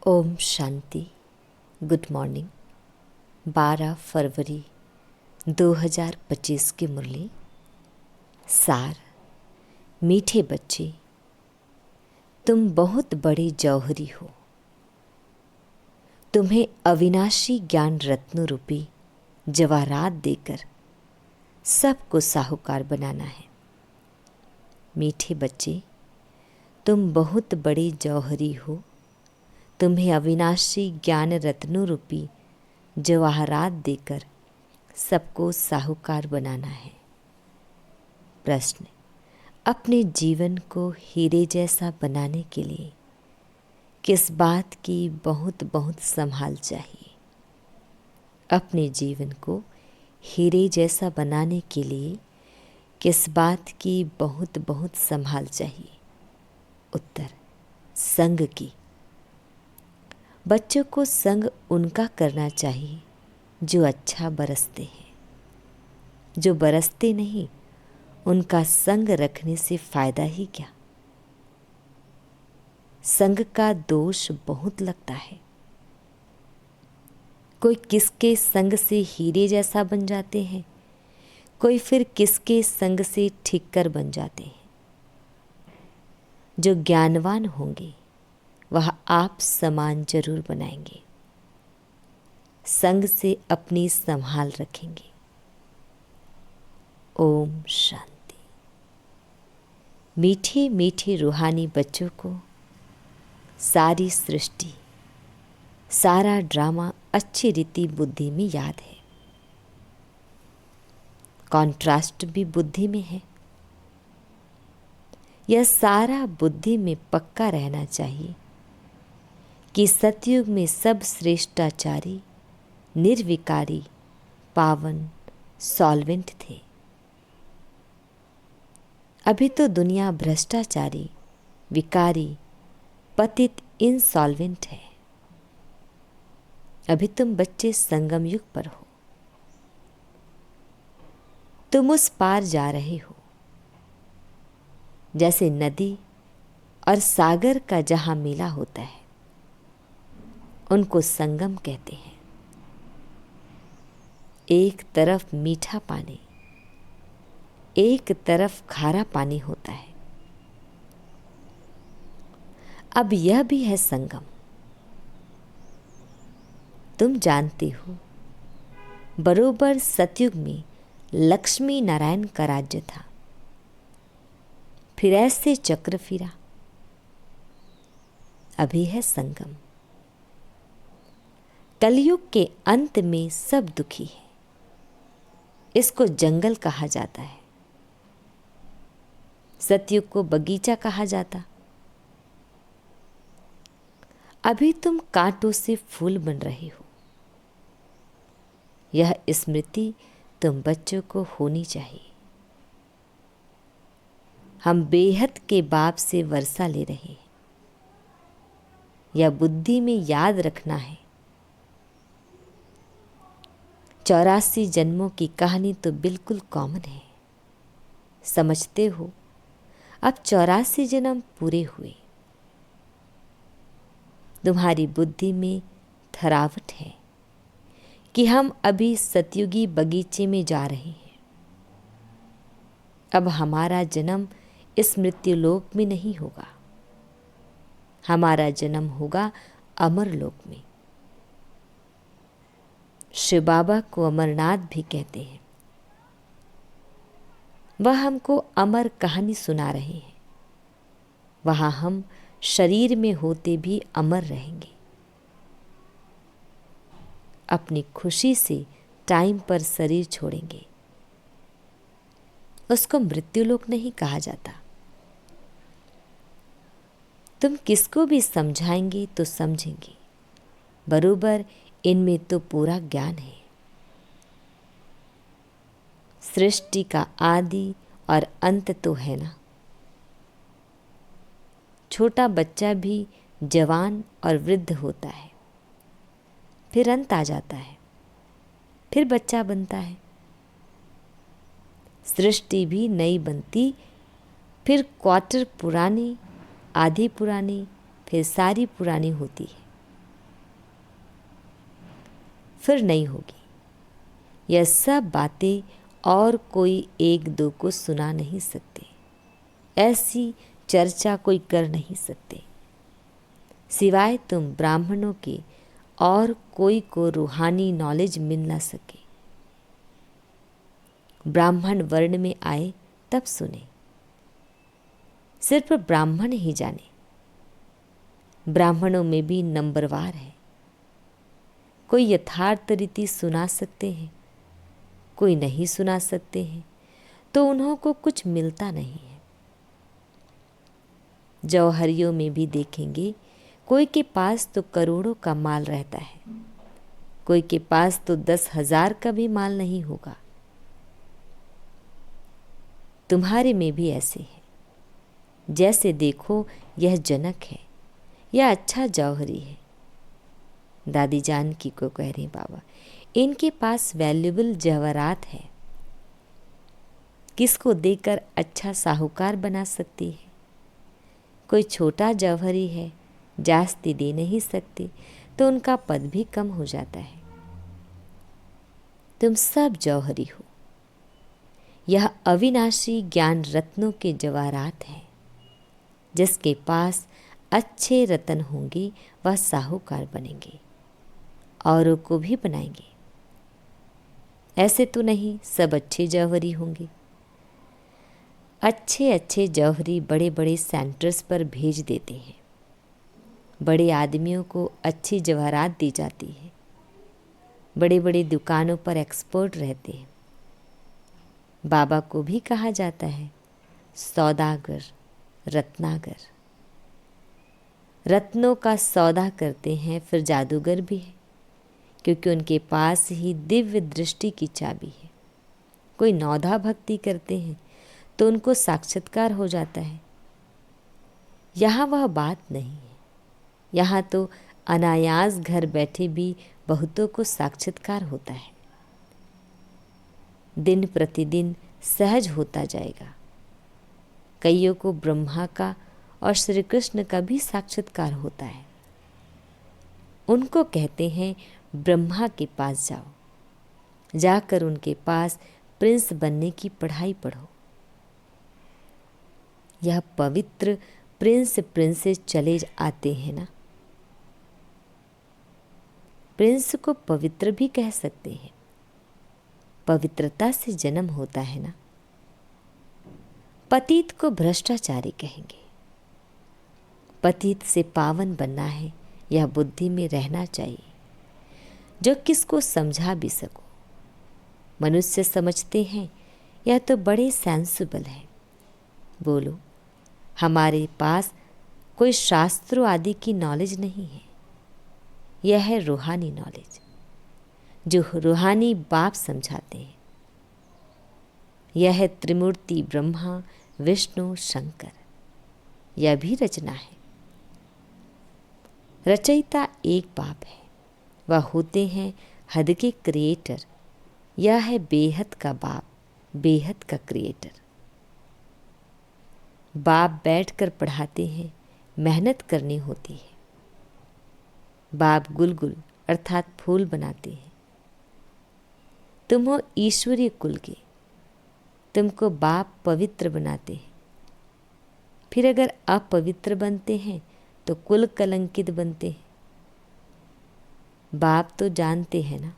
Om Shanti. Good morning. 12 फरवरी 2025 की मुरली। सार। मीठे बच्चे, तुम बहुत बड़े जौहरी हो। तुम्हें अविनाशी ज्ञान रत्न रूपी जवाहरात देकर सबको साहूकार बनाना है। मीठे बच्चे, तुम बहुत बड़े जौहरी हो। तुम्हें अविनाशी ज्ञान रत्नों रूपी जवाहरात देकर सबको साहूकार बनाना है। प्रश्न: अपने जीवन को हीरे जैसा बनाने के लिए किस बात की बहुत बहुत संभाल चाहिए? अपने जीवन को हीरे जैसा बनाने के लिए किस बात की बहुत बहुत संभाल चाहिए? उत्तर: संग की। बच्चों को संग उनका करना चाहिए जो अच्छा बरसते हैं। जो बरसते नहीं, उनका संग रखने से फायदा ही क्या। संग का दोष बहुत लगता है। कोई किसके संग से हीरे जैसा बन जाते हैं, कोई फिर किसके संग से ठिक्कर बन जाते हैं। जो ज्ञानवान होंगे वह आप समान जरूर बनाएंगे। संग से अपनी संभाल रखेंगे। ओम शांति। मीठे मीठे रूहानी बच्चों को सारी सृष्टि, सारा ड्रामा अच्छी रीति बुद्धि में याद है। कॉन्ट्रास्ट भी बुद्धि में है। यह सारा बुद्धि में पक्का रहना चाहिए कि सतयुग में सब श्रेष्ठाचारी, निर्विकारी, पावन, सॉल्वेंट थे। अभी तो दुनिया भ्रष्टाचारी, विकारी, पतित, इनसॉल्वेंट है। अभी तुम बच्चे संगम युग पर हो। तुम उस पार जा रहे हो। जैसे नदी और सागर का जहां मेला होता है, उनको संगम कहते हैं। एक तरफ मीठा पानी, एक तरफ खारा पानी होता है। अब यह भी है संगम। तुम जानते हो, बरोबर सतयुग में लक्ष्मी नारायण का राज्य था। फिर ऐसे चक्र फिरा। अभी है संगम। कलयुग के अंत में सब दुखी है। इसको जंगल कहा जाता है। सतयुग को बगीचा कहा जाता। अभी तुम कांटों से फूल बन रहे हो। यह स्मृति तुम बच्चों को होनी चाहिए। हम बेहद के बाप से वर्षा ले रहे हैं। यह बुद्धि में याद रखना है। 84 जन्मों की कहानी तो बिल्कुल कॉमन है। समझते हो, अब 84 जन्म पूरे हुए। तुम्हारी बुद्धि में थरावट है कि हम अभी सतयुगी बगीचे में जा रहे हैं। अब हमारा जन्म इस मृत्युलोक में नहीं होगा। हमारा जन्म होगा अमरलोक में। शिव बाबा को अमरनाथ भी कहते हैं। वह हमको अमर कहानी सुना रहे हैं। वहां हम शरीर में होते भी अमर रहेंगे। अपनी खुशी से टाइम पर शरीर छोड़ेंगे। उसको मृत्युलोक नहीं कहा जाता। तुम किसको भी समझाएंगे तो समझेंगे, बरोबर इनमें तो पूरा ज्ञान है। सृष्टि का आदि और अंत तो है ना। छोटा बच्चा भी जवान और वृद्ध होता है, फिर अंत आ जाता है, फिर बच्चा बनता है। सृष्टि भी नई बनती, फिर क्वार्टर पुरानी, आधी पुरानी, फिर सारी पुरानी होती है। फिर नहीं होगी। यह सब बातें और कोई एक दो को सुना नहीं सकते, ऐसी चर्चा कोई कर नहीं सकते सिवाय तुम ब्राह्मणों के, और कोई को रूहानी नॉलेज मिल ना सके। ब्राह्मण वर्ण में आए तब सुने, सिर्फ ब्राह्मण ही जाने। ब्राह्मणों में भी नंबरवार है, कोई यथार्थ रीति सुना सकते हैं, कोई नहीं सुना सकते हैं, तो उन्हों को कुछ मिलता नहीं है। जौहरियों में भी देखेंगे, कोई के पास तो करोड़ों का माल रहता है, कोई के पास तो 10,000 का भी माल नहीं होगा। तुम्हारे में भी ऐसे है, जैसे देखो यह जनक है, यह अच्छा जौहरी है। दादी जानकी को कह रही, बाबा इनके पास वैल्यूबल जवाहरात है, किसको देकर अच्छा साहूकार बना सकती है। कोई छोटा जौहरी है, जास्ती दे नहीं सकती, तो उनका पद भी कम हो जाता है। तुम सब जौहरी हो। यह अविनाशी ज्ञान रत्नों के जवाहरात हैं। जिसके पास अच्छे रतन होंगे वह साहूकार बनेंगे, औरों को भी बनाएंगे। ऐसे तो नहीं सब अच्छे जौहरी होंगे। अच्छे अच्छे जौहरी बड़े बड़े सेंटर्स पर भेज देते हैं, बड़े आदमियों को अच्छी जवाहरात दी जाती है, बड़े बड़े दुकानों पर एक्सपर्ट रहते हैं। बाबा को भी कहा जाता है सौदागर, रत्नागर। रत्नों का सौदा करते हैं, फिर जादूगर भी है, क्योंकि उनके पास ही दिव्य दृष्टि की चाबी है। कोई नौधा भक्ति करते हैं तो उनको साक्षात्कार हो जाता है। यहाँ वह बात नहीं है। यहाँ तो अनायास घर बैठे भी बहुतों को साक्षात्कार होता है। दिन प्रतिदिन सहज होता जाएगा। कईयों को ब्रह्मा का और श्री कृष्ण का भी साक्षात्कार होता है। उनको कहते हैं ब्रह्मा के पास जाओ, जाकर उनके पास प्रिंस बनने की पढ़ाई पढ़ो। यह पवित्र प्रिंस प्रिंसेस चले आते हैं ना। प्रिंस को पवित्र भी कह सकते हैं, पवित्रता से जन्म होता है ना। पतित को भ्रष्टाचारी कहेंगे। पतित से पावन बनना है, यह बुद्धि में रहना चाहिए, जो किसको समझा भी सको। मनुष्य समझते हैं यह तो बड़े सेंसिबल है। बोलो, हमारे पास कोई शास्त्रों आदि की नॉलेज नहीं है। यह है रूहानी नॉलेज, जो रूहानी बाप समझाते हैं। यह है त्रिमूर्ति ब्रह्मा विष्णु शंकर। यह भी रचना है। रचयिता एक बाप है, वह होते हैं हद के क्रिएटर। यह है बेहद का बाप, बेहद का क्रिएटर। बाप बैठकर पढ़ाते हैं, मेहनत करनी होती है। बाप गुलगुल अर्थात फूल बनाते हैं। तुम हो ईश्वरीय कुल के, तुमको बाप पवित्र बनाते हैं। फिर अगर अपवित्र बनते हैं तो कुल कलंकित बनते हैं। बाप तो जानते हैं ना।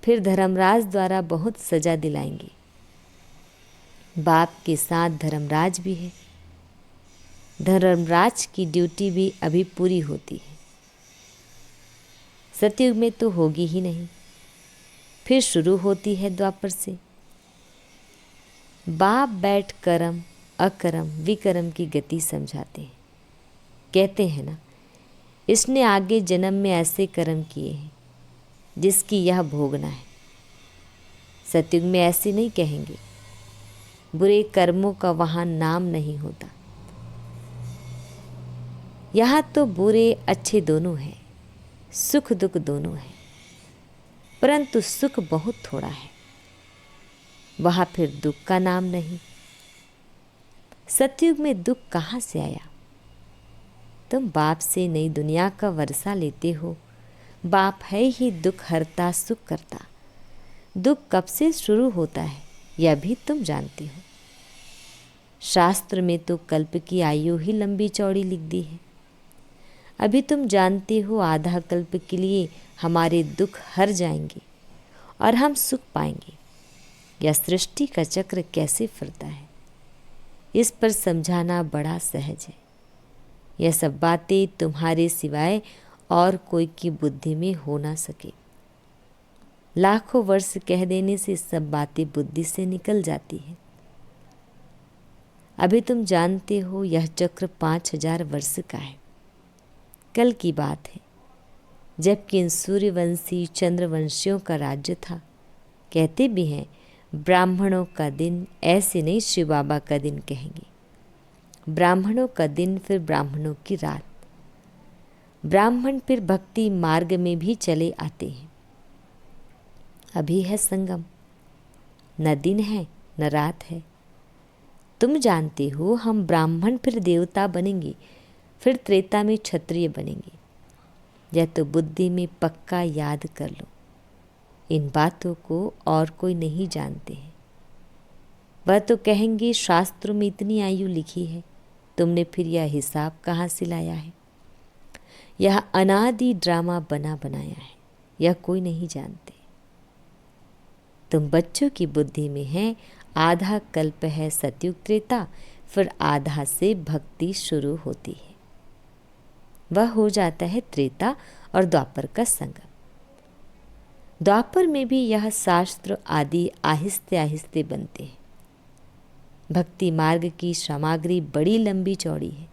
फिर धर्मराज द्वारा बहुत सजा दिलाएंगे। बाप के साथ धर्मराज भी है। धर्मराज की ड्यूटी भी अभी पूरी होती है। सतयुग में तो होगी ही नहीं, फिर शुरू होती है द्वापर से। बाप बैठ कर्म अकर्म विकर्म की गति समझाते हैं। कहते हैं ना, इसने आगे जन्म में ऐसे कर्म किए हैं जिसकी यह भोगना है। सतयुग में ऐसे नहीं कहेंगे। बुरे कर्मों का वहाँ नाम नहीं होता। यहाँ तो बुरे अच्छे दोनों हैं, सुख दुख दोनों हैं, परंतु सुख बहुत थोड़ा है। वहाँ फिर दुख का नाम नहीं। सतयुग में दुख कहाँ से आया? तुम बाप से नई दुनिया का वर्षा लेते हो, बाप है ही दुख हरता सुख करता। दुख कब से शुरू होता है यह भी तुम जानती हो। शास्त्र में तो कल्प की आयु ही लंबी चौड़ी लिख दी है। अभी तुम जानते हो आधा कल्प के लिए हमारे दुख हर जाएंगे और हम सुख पाएंगे। यह सृष्टि का चक्र कैसे फिरता है इस पर समझाना बड़ा सहज है। यह सब बातें तुम्हारे सिवाय और कोई की बुद्धि में हो ना सके। लाखों वर्ष कह देने से सब बातें बुद्धि से निकल जाती है। अभी तुम जानते हो यह चक्र 5000 वर्ष का है। कल की बात है जबकि इन सूर्यवंशी चंद्रवंशियों का राज्य था। कहते भी हैं ब्राह्मणों का दिन, ऐसे नहीं शिव बाबा का दिन कहेंगे। ब्राह्मणों का दिन फिर ब्राह्मणों की रात। ब्राह्मण फिर भक्ति मार्ग में भी चले आते हैं। अभी है संगम, न दिन है न रात है। तुम जानते हो हम ब्राह्मण फिर देवता बनेंगे, फिर त्रेता में क्षत्रिय बनेंगे। यह तो बुद्धि में पक्का याद कर लो। इन बातों को और कोई नहीं जानते हैं। वह तो कहेंगे शास्त्रों में इतनी आयु लिखी है, तुमने फिर यह हिसाब कहाँ से लाया है। यह अनादि ड्रामा बना बनाया है, यह कोई नहीं जानते। तुम बच्चों की बुद्धि में है आधा कल्प है सतयुग त्रेता, फिर आधा से भक्ति शुरू होती है। वह हो जाता है त्रेता और द्वापर का संगम। द्वापर में भी यह शास्त्र आदि आहिस्ते आहिस्ते बनते हैं। भक्ति मार्ग की सामग्री बड़ी लंबी चौड़ी है।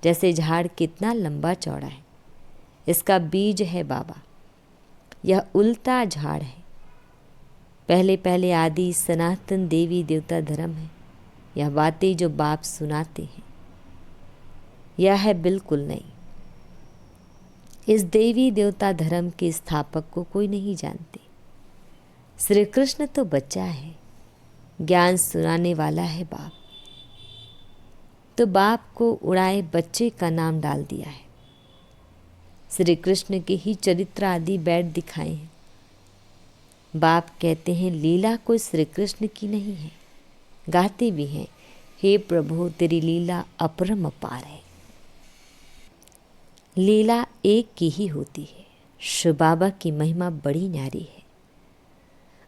जैसे झाड़ कितना लंबा चौड़ा है, इसका बीज है बाबा। यह उल्टा झाड़ है। पहले पहले आदि सनातन देवी देवता धर्म है। यह बातें जो बाप सुनाते हैं यह है बिल्कुल नहीं। इस देवी देवता धर्म के स्थापक को कोई नहीं जानते। श्री कृष्ण तो बच्चा है, ज्ञान सुनाने वाला है बाप। तो बाप को उड़ाए बच्चे का नाम डाल दिया है। श्री कृष्ण के ही चरित्र आदि बैठ दिखाए हैं। बाप कहते हैं लीला कोई श्री कृष्ण की नहीं है। गाते भी हैं हे प्रभु तेरी लीला अपरम अपार है। लीला एक की ही होती है। शिव बाबा की महिमा बड़ी न्यारी है।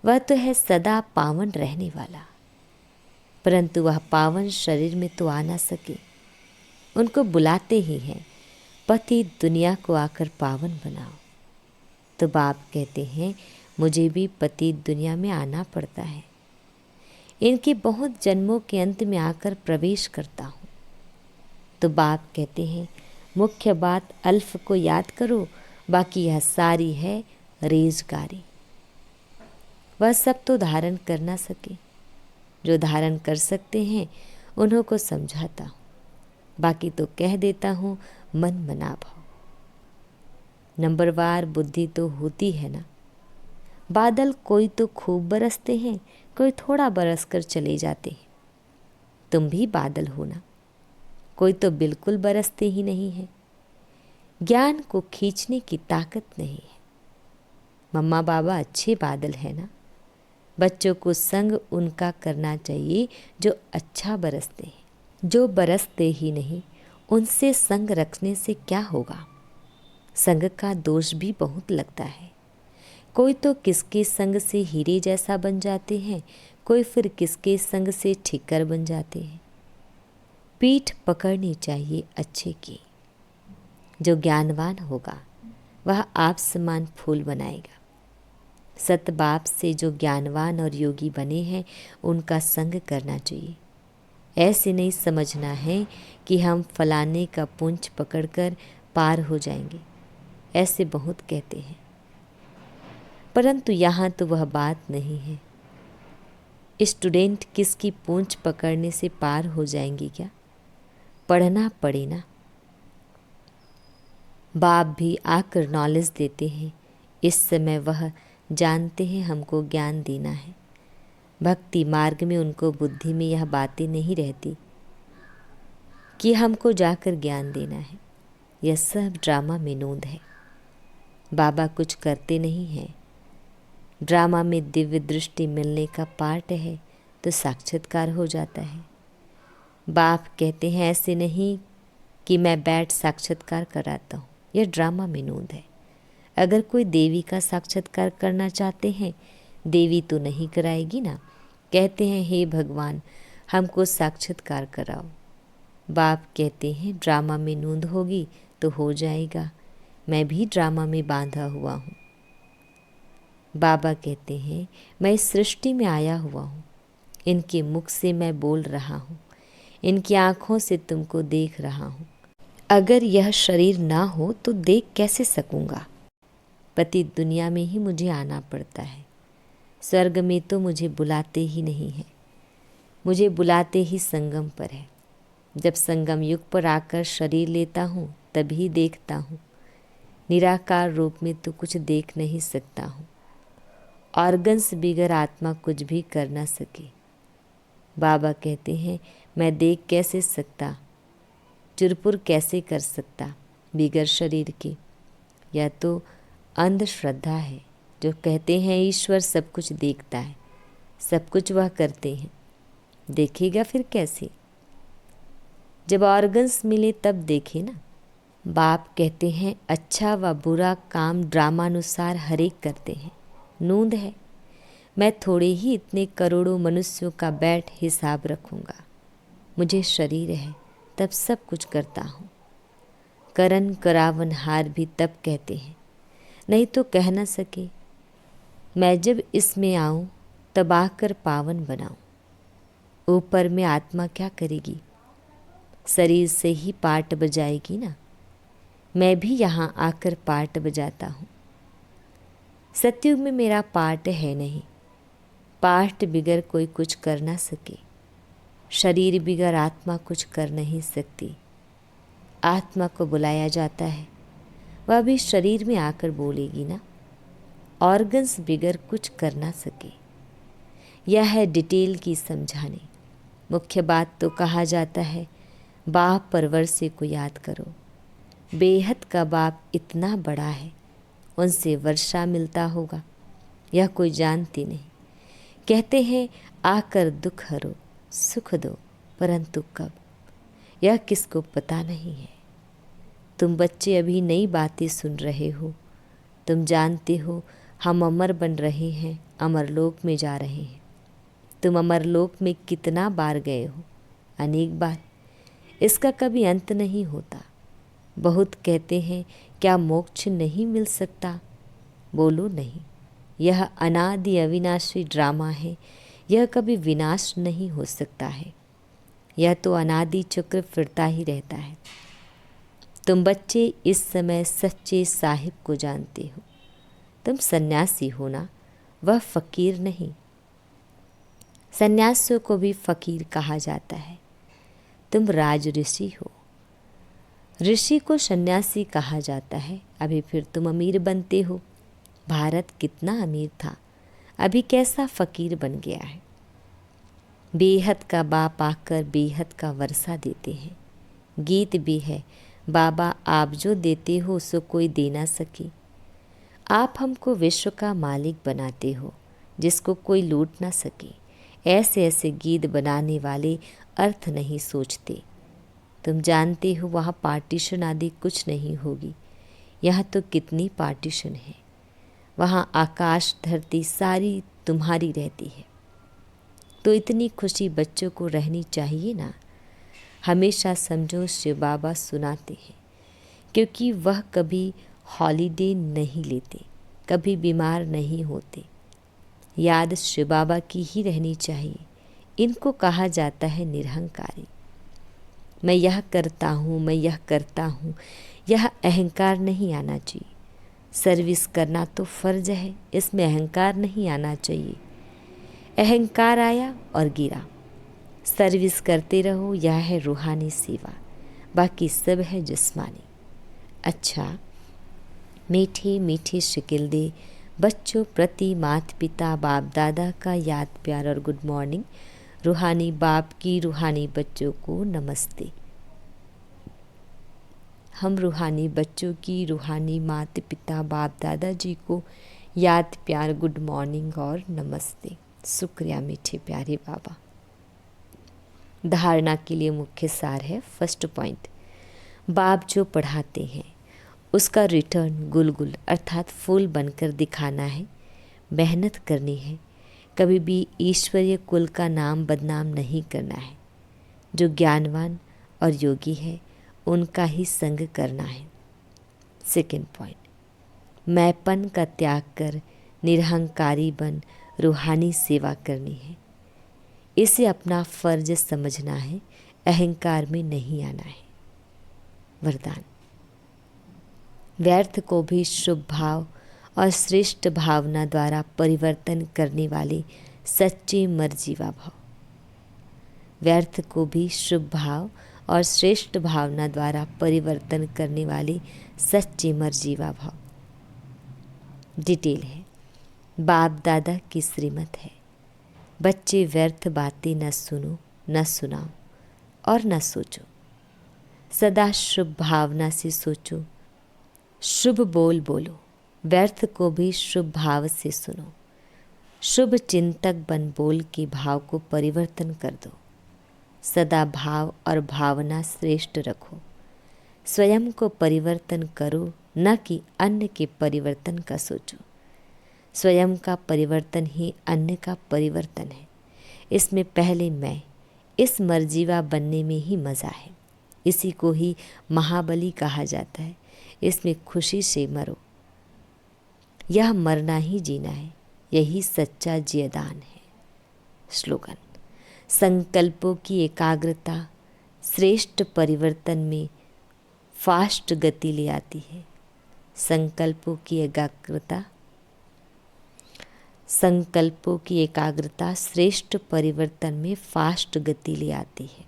वह तो है सदा पावन रहने वाला, परंतु वह पावन शरीर में तो आ ना सके। उनको बुलाते ही हैं पति दुनिया को आकर पावन बनाओ। तो बाप कहते हैं मुझे भी पति दुनिया में आना पड़ता है। इनके बहुत जन्मों के अंत में आकर प्रवेश करता हूँ। तो बाप कहते हैं मुख्य बात अल्फ को याद करो, बाकी यह सारी है रेजगारी। वह सब तो धारण कर ना सके। जो धारण कर सकते हैं उन्हों को समझाता हूँ, बाकी तो कह देता हूँ मन मना भाव। नंबरवार बुद्धि तो होती है ना। बादल कोई तो खूब बरसते हैं, कोई थोड़ा बरस कर चले जाते हैं। तुम भी बादल हो ना। कोई तो बिल्कुल बरसते ही नहीं है। ज्ञान को खींचने की ताकत नहीं है। मम्मा बाबा अच्छे बादल है ना। बच्चों को संग उनका करना चाहिए जो अच्छा बरसते हैं। जो बरसते ही नहीं उनसे संग रखने से क्या होगा। संग का दोष भी बहुत लगता है। कोई तो किसके संग से हीरे जैसा बन जाते हैं, कोई फिर किसके संग से ठिक्कर बन जाते हैं। पीठ पकड़नी चाहिए अच्छे की। जो ज्ञानवान होगा वह आप समान फूल बनाएगा। सत बाप से जो ज्ञानवान और योगी बने हैं उनका संग करना चाहिए। ऐसे नहीं समझना है कि हम फलाने का पूंछ पकड़कर पार हो जाएंगे। ऐसे बहुत कहते हैं, परंतु यहाँ तो वह बात नहीं है। स्टूडेंट किसकी पूंछ पकड़ने से पार हो जाएंगे क्या। पढ़ना पड़े ना। बाप भी आकर नॉलेज देते हैं। इस समय वह जानते हैं हमको ज्ञान देना है। भक्ति मार्ग में उनको बुद्धि में यह बातें नहीं रहती कि हमको जाकर ज्ञान देना है। यह सब ड्रामा में नोंद है। बाबा कुछ करते नहीं हैं। ड्रामा में दिव्य दृष्टि मिलने का पार्ट है तो साक्षात्कार हो जाता है। बाप कहते हैं ऐसे नहीं कि मैं बैठ साक्षात्कार कराता हूँ, यह ड्रामा में नूंद है। अगर कोई देवी का साक्षात्कार करना चाहते हैं, देवी तो नहीं कराएगी ना। कहते हैं हे भगवान हमको साक्षात्कार कराओ। बाप कहते हैं ड्रामा में नूंद होगी तो हो जाएगा, मैं भी ड्रामा में बांधा हुआ हूँ। बाबा कहते हैं मैं इस सृष्टि में आया हुआ हूँ, इनके मुख से मैं बोल रहा हूँ, इनकी आँखों से तुमको देख रहा हूँ। अगर यह शरीर ना हो तो देख कैसे सकूँगा। पतित दुनिया में ही मुझे आना पड़ता है, स्वर्ग में तो मुझे बुलाते ही नहीं है। मुझे बुलाते ही संगम पर है। जब संगम युग पर आकर शरीर लेता हूँ तभी देखता हूँ। निराकार रूप में तो कुछ देख नहीं सकता हूँ। ऑर्गन्स बिगर आत्मा कुछ भी कर ना सके। बाबा कहते हैं मैं देख कैसे सकता, चुरपुर कैसे कर सकता बिगर शरीर के। यह तो अंधश्रद्धा है जो कहते हैं ईश्वर सब कुछ देखता है, सब कुछ वह करते हैं। देखेगा फिर कैसे? जब ऑर्गन्स मिले तब देखे ना। बाप कहते हैं अच्छा व बुरा काम ड्रामानुसार हरेक करते हैं, नूंद है। मैं थोड़े ही इतने करोड़ों मनुष्यों का बैठ हिसाब रखूँगा। मुझे शरीर है तब सब कुछ करता हूँ। करन करावन हार भी तब कहते हैं, नहीं तो कह न सके। मैं जब इसमें आऊँ तब आकर पावन बनाऊँ। ऊपर में आत्मा क्या करेगी? शरीर से ही पाट बजाएगी ना। मैं भी यहाँ आकर पाट बजाता हूँ। सतयुग में मेरा पाट है नहीं। पाठ बिगर कोई कुछ कर ना सके। शरीर बिगर आत्मा कुछ कर नहीं सकती। आत्मा को बुलाया जाता है, वह भी शरीर में आकर बोलेगी ना। ऑर्गन्स बिगर कुछ कर ना सके। यह है डिटेल की समझाने। मुख्य बात तो कहा जाता है बाप परवरसे को याद करो। बेहद का बाप इतना बड़ा है, उनसे वर्षा मिलता होगा, यह कोई जानती नहीं। कहते हैं आकर दुख हरो सुख दो, परंतु कब, यह किसको पता नहीं है। तुम बच्चे अभी नई बातें सुन रहे हो। तुम जानते हो हम अमर बन रहे हैं, अमरलोक में जा रहे हैं। तुम अमरलोक में कितना बार गए हो? अनेक बार। इसका कभी अंत नहीं होता। बहुत कहते हैं क्या मोक्ष नहीं मिल सकता? बोलो नहीं, यह अनादि अविनाशी ड्रामा है। यह कभी विनाश नहीं हो सकता है। यह तो अनादि चक्र फिरता ही रहता है। तुम बच्चे इस समय सच्चे साहिब को जानते हो। तुम सन्यासी हो ना, वह फकीर नहीं। सन्यासियों को भी फकीर कहा जाता है। तुम राज ऋषि हो। ऋषि को सन्यासी कहा जाता है। अभी फिर तुम अमीर बनते हो। भारत कितना अमीर था, अभी कैसा फकीर बन गया है। बेहद का बाप आकर बेहद का वर्षा देते हैं। गीत भी है, बाबा आप जो देते हो सो कोई दे ना सके। आप हमको विश्व का मालिक बनाते हो जिसको कोई लूट ना सके। ऐसे ऐसे गीत बनाने वाले अर्थ नहीं सोचते। तुम जानते हो वहाँ पार्टीशन आदि कुछ नहीं होगी। यहाँ तो कितनी पार्टीशन है। वहाँ आकाश धरती सारी तुम्हारी रहती है। तो इतनी खुशी बच्चों को रहनी चाहिए ना। हमेशा समझो शिव बाबा सुनाते हैं, क्योंकि वह कभी हॉलीडे नहीं लेते, कभी बीमार नहीं होते। याद शिव बाबा की ही रहनी चाहिए। इनको कहा जाता है निरहंकारी। मैं यह करता हूँ, मैं यह करता हूँ, यह अहंकार नहीं आना चाहिए। सर्विस करना तो फर्ज है, इसमें अहंकार नहीं आना चाहिए। अहंकार आया और गिरा। सर्विस करते रहो, यह है रूहानी सेवा, बाकी सब है जिस्मानी। अच्छा, मीठे मीठे शिकिल दे बच्चों प्रति माता पिता बाप दादा का याद प्यार और गुड मॉर्निंग। रूहानी बाप की रूहानी बच्चों को नमस्ते। हम रूहानी बच्चों की रूहानी माता पिता बाप दादाजी को याद प्यार गुड मॉर्निंग और नमस्ते। शुक्रिया मीठे प्यारे बाबा। धारणा के लिए मुख्य सार है। फर्स्ट पॉइंट, बाप जो पढ़ाते हैं उसका रिटर्न गुलगुल अर्थात फूल बनकर दिखाना है, मेहनत करनी है, कभी भी ईश्वरीय कुल का नाम बदनाम नहीं करना है। जो ज्ञानवान और योगी है उनका ही संग करना है। सेकेंड पॉइंट, मैंपन का त्याग कर निरहंकारी बन रूहानी सेवा करनी है। इसे अपना फर्ज समझना है, अहंकार में नहीं आना है। वरदान, व्यर्थ को भी शुभ भाव और श्रेष्ठ भावना द्वारा परिवर्तन करने वाले सच्चे मर्जीवा भाव। व्यर्थ को भी शुभ भाव और श्रेष्ठ भावना द्वारा परिवर्तन करने वाले सच्चे मर्जीवा भाव। डिटेल है, बाप दादा की श्रीमत है, बच्चे व्यर्थ बातें न सुनो, न सुनाओ और न सोचो। सदा शुभ भावना से सोचो, शुभ बोल बोलो, व्यर्थ को भी शुभ भाव से सुनो। शुभ चिंतक बन बोल के भाव को परिवर्तन कर दो। सदा भाव और भावना श्रेष्ठ रखो। स्वयं को परिवर्तन करो, न कि अन्य के परिवर्तन का सोचो। स्वयं का परिवर्तन ही अन्य का परिवर्तन है। इसमें पहले मैं, इस मर्जीवा बनने में ही मज़ा है। इसी को ही महाबली कहा जाता है। इसमें खुशी से मरो। यह मरना ही जीना है, यही सच्चा जियदान है। स्लोगन, संकल्पों की एकाग्रता श्रेष्ठ परिवर्तन में फास्ट गति ले आती है। संकल्पों की एकाग्रता श्रेष्ठ परिवर्तन में फास्ट गति ले आती है।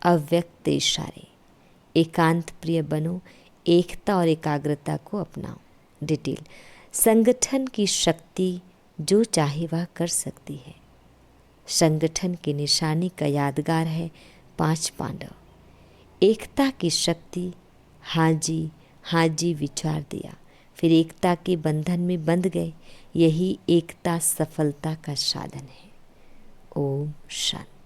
अव्यक्त इशारे, एकांत प्रिय बनो, एकता और एकाग्रता को अपनाओ। डिटेल, संगठन की शक्ति जो चाहे वह कर सकती है। संगठन की निशानी का यादगार है 5 पांडव। एकता की शक्ति, हाँ जी विचार दिया, फिर एकता के बंधन में बंध गए। यही एकता सफलता का साधन है। ओम शांति।